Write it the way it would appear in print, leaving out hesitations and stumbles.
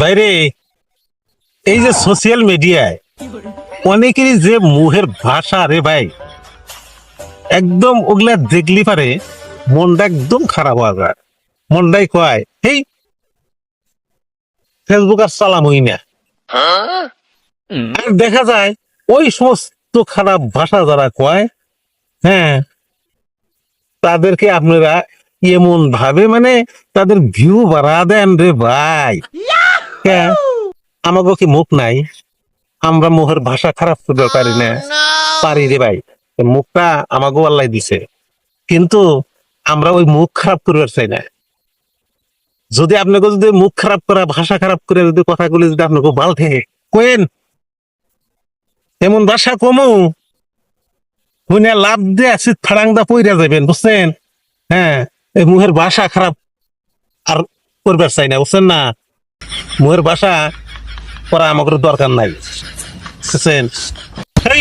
বাইরে এই যে সোশ্যাল মিডিয়ায় অনেকেরই যে মুহের ভাষা রে ভাই, একদম ওগুলা দেখলি পারে মনটা একদম খারাপ হয়ে যায়। মনটাই কয় এই ফেসবুক আর চালাম হই না। আর দেখা যায় ওই সমস্ত খারাপ ভাষা যারা কয়, হ্যাঁ, তাদেরকে আপনারা এমন ভাবে মানে তাদের ভিউ বাড়া দেন রে ভাই। হ্যাঁ, আমাকে কি মুখ নাই? আমরা মুখের ভাষা খারাপ করতে পারি না? পারি রে ভাই। মুখটা আমাকেও আল্লাহ দিছে, কিন্তু আমরা ওই মুখ খারাপ করবার চাই না। যদি আপনাকে যদি মুখ খারাপ করা ভাষা খারাপ করে যদি কথাগুলি যদি আপনাকে ভালো থাকে কোয়েন, এমন ভাষা কমু হুইনা লাভ দিয়ে আসি ফাড়াংদা পইরা যাবেন, বুঝছেন? হ্যাঁ, এই মুখের ভাষা খারাপ আর করবার চাই না, বুঝছেন না? মুখের ভাষা করা আমাদের দরকার নাই, বুঝছেন? এই!